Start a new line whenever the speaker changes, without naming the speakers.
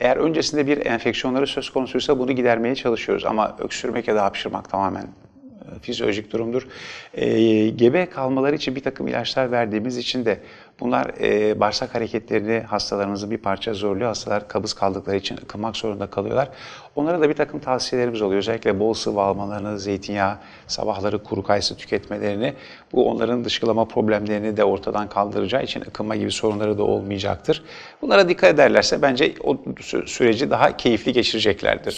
Eğer öncesinde bir enfeksiyonları söz konusuysa bunu gidermeye çalışıyoruz. Ama öksürmek ya da hapşırmak tamamen fizyolojik durumdur. Gebe kalmaları için bir takım ilaçlar verdiğimiz için de bunlar bağırsak hareketlerini hastalarımızın bir parça zorluyor. Hastalar kabız kaldıkları için ıkınmak zorunda kalıyorlar. Onlara da bir takım tavsiyelerimiz oluyor. Özellikle bol sıvı almalarını, zeytinyağı, sabahları kuru kayısı tüketmelerini. Bu onların dışkılama problemlerini de ortadan kaldıracağı için ıkınma gibi sorunları da olmayacaktır. Bunlara dikkat ederlerse bence o süreci daha keyifli geçireceklerdir.